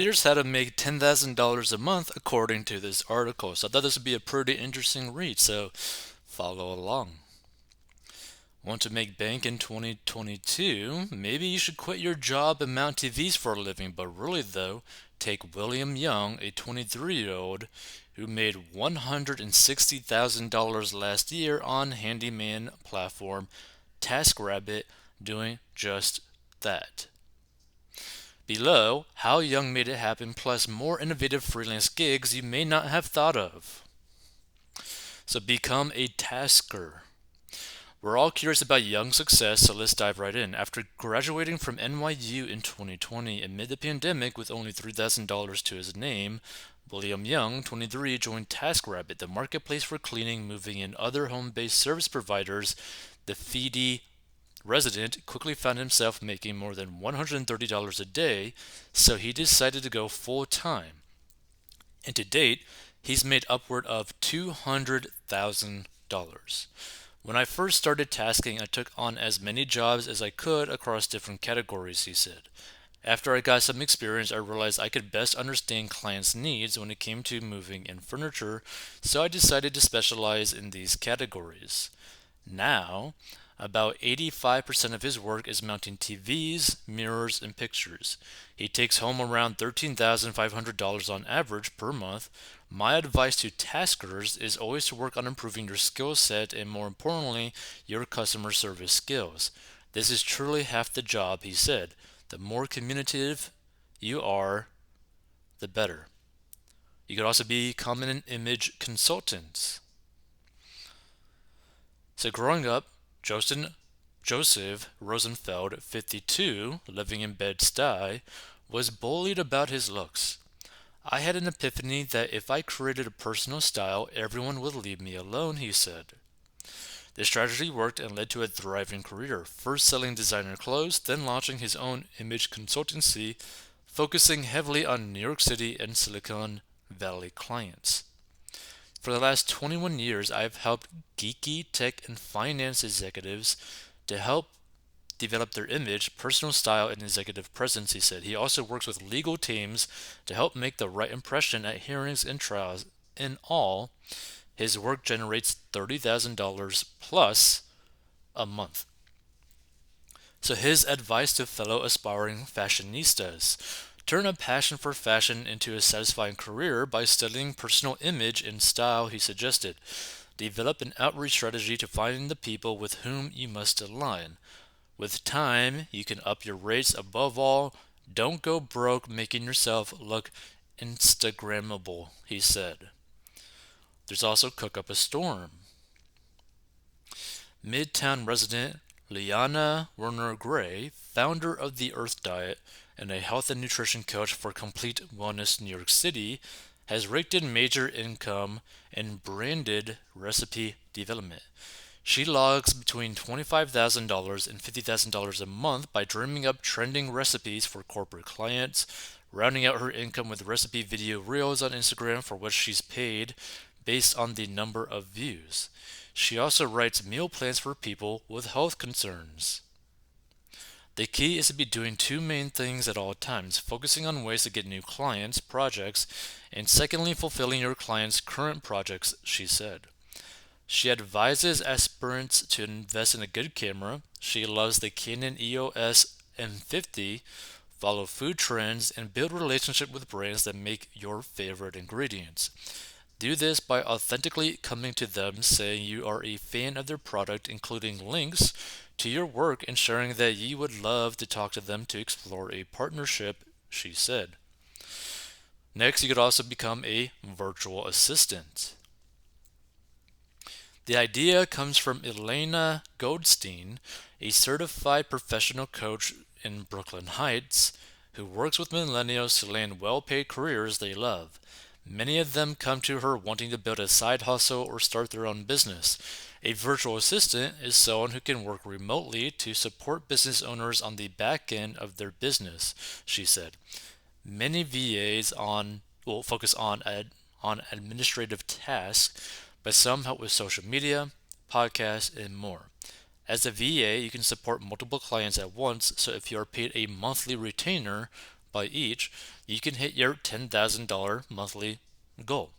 Here's how to make $10,000 a month according to this article. So I thought this would be a pretty interesting read, so follow along. Want to make bank in 2022? Maybe you should quit your job and mount TVs for a living, but really though, take William Young, a 23-year-old who made $160,000 last year on handyman platform TaskRabbit doing just that. Below, how Young made it happen, plus more innovative freelance gigs you may not have thought of. So become a tasker. We're all curious about Young's success, so let's dive right in. After graduating from NYU in 2020 amid the pandemic with only $3,000 to his name, William Young, 23, joined TaskRabbit, the marketplace for cleaning, moving, and other home-based service providers. The Feedy resident quickly found himself making more than $130 a day, so he decided to go full time. And to date, he's made upward of $200,000. When I first started tasking, I took on as many jobs as I could across different categories, he said. After I got some experience, I realized I could best understand clients' needs when it came to moving and furniture, so I decided to specialize in these categories. Now, about 85% of his work is mounting TVs, mirrors, and pictures. He takes home around $13,500 on average per month. My advice to taskers is always to work on improving your skill set and, more importantly, your customer service skills. This is truly half the job, he said. The more communicative you are, the better. You could also become an image consultant. So growing up, Joseph Rosenfeld, 52, living in Bed-Stuy, was bullied about his looks. I had an epiphany that if I created a personal style, everyone would leave me alone, he said. This strategy worked and led to a thriving career, first selling designer clothes, then launching his own image consultancy, focusing heavily on New York City and Silicon Valley clients. For the last 21 years, I've helped geeky tech and finance executives to help develop their image, personal style, and executive presence, he said. He also works with legal teams to help make the right impression at hearings and trials. In all, his work generates $30,000 plus a month. So his advice to fellow aspiring fashionistas: turn a passion for fashion into a satisfying career by studying personal image and style, he suggested. Develop an outreach strategy to find the people with whom you must align. With time, you can up your rates. Above all, don't go broke making yourself look Instagrammable, he said. There's also Cook Up a Storm. Midtown resident Liana Werner Gray, founder of the Earth Diet and a health and nutrition coach for Complete Wellness New York City, has raked in major income in branded recipe development. She logs between $25,000 and $50,000 a month by dreaming up trending recipes for corporate clients, rounding out her income with recipe video reels on Instagram for which she's paid based on the number of views. She also writes meal plans for people with health concerns. The key is to be doing two main things at all times: focusing on ways to get new clients, projects, and secondly, fulfilling your clients' current projects, she said. She advises aspirants to invest in a good camera. She loves the Canon EOS M50, follow food trends, and build relationship with brands that make your favorite ingredients. Do this by authentically coming to them, saying you are a fan of their product, including links to your work, and sharing that you would love to talk to them to explore a partnership, she said. Next, you could also become a virtual assistant. The idea comes from Elena Goldstein, a certified professional coach in Brooklyn Heights, who works with millennials to land well-paid careers they love. Many of them come to her wanting to build a side hustle or start their own business. A virtual assistant is someone who can work remotely to support business owners on the back end of their business, she said. Many VAs will focus on administrative tasks, but some help with social media, podcasts, and more. As a VA, you can support multiple clients at once, so if you are paid a monthly retainer, by each, you can hit your $10,000 monthly goal.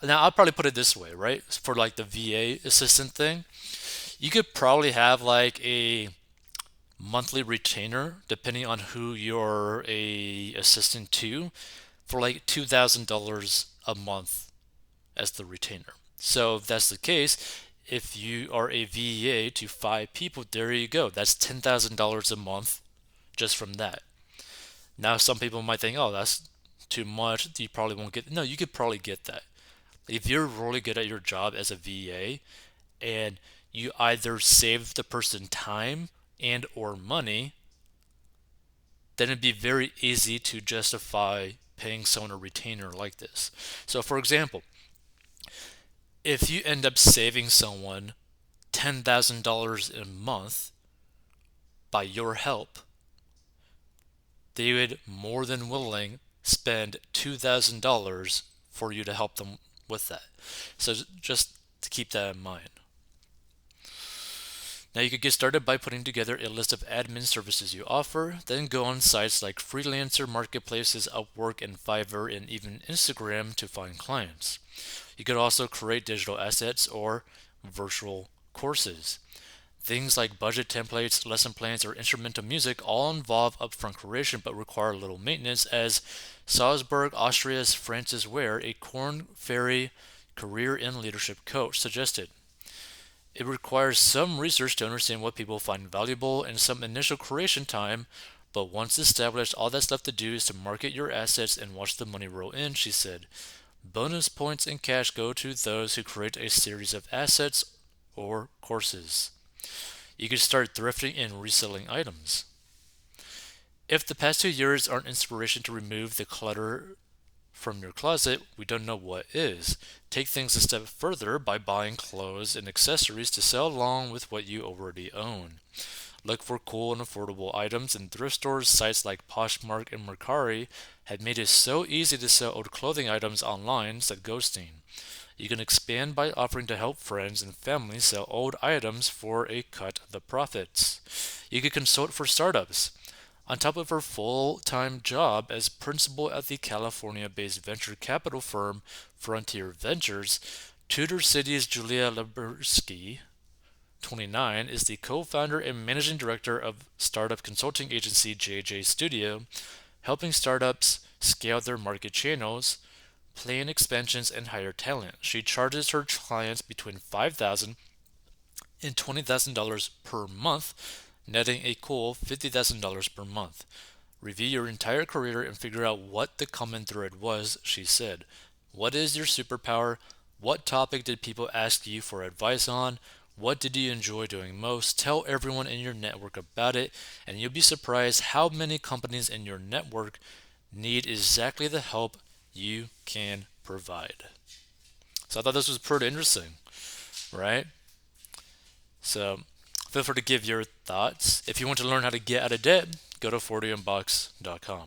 Now, I'll probably put it this way, right? For like the VA assistant thing, you could probably have like a monthly retainer, depending on who you're a assistant to, for like $2,000 a month as the retainer. So if that's the case, if you are a VA to 5 people, there you go. That's $10,000 a month just from that. Now, some people might think, oh, that's too much. You probably won't get. No, you could probably get that. If you're really good at your job as a VA and you either save the person time and or money, then it'd be very easy to justify paying someone a retainer like this. So for example, if you end up saving someone $10,000 a month by your help, they would more than willing spend $2,000 for you to help them with that. So just to keep that in mind. Now you could get started by putting together a list of admin services you offer, then go on sites like Freelancer, marketplaces, Upwork, and Fiverr, and even Instagram to find clients. You could also create digital assets or virtual courses. Things like budget templates, lesson plans, or instrumental music all involve upfront creation but require little maintenance, as Salzburg, Austria's Francis Ware, a Korn Ferry career and leadership coach, suggested. It requires some research to understand what people find valuable and some initial creation time, but once established, all that's left to do is to market your assets and watch the money roll in, she said. Bonus points and cash go to those who create a series of assets or courses. You can start thrifting and reselling items. If the past 2 years aren't inspiration to remove the clutter from your closet, we don't know what is. Take things a step further by buying clothes and accessories to sell along with what you already own. Look for cool and affordable items in thrift stores. Sites like Poshmark and Mercari have made it so easy to sell old clothing items online, said Ghosteen. You can expand by offering to help friends and family sell old items for a cut of the profits. You can consult for startups. On top of her full-time job as principal at the California-based venture capital firm Frontier Ventures, Tudor City's Julia Lebersky, 29, is the co-founder and managing director of startup consulting agency JJ Studio, helping startups scale their market channels, plan expansions, and hire talent. She charges her clients between $5,000 and $20,000 per month, netting a cool $50,000 per month. Review your entire career and figure out what the common thread was, she said. What is your superpower? What topic did people ask you for advice on? What did you enjoy doing most? Tell everyone in your network about it, and you'll be surprised how many companies in your network need exactly the help you can provide. So I thought this was pretty interesting, right? So feel free to give your thoughts. If you want to learn how to get out of debt, go to 40unbox.com.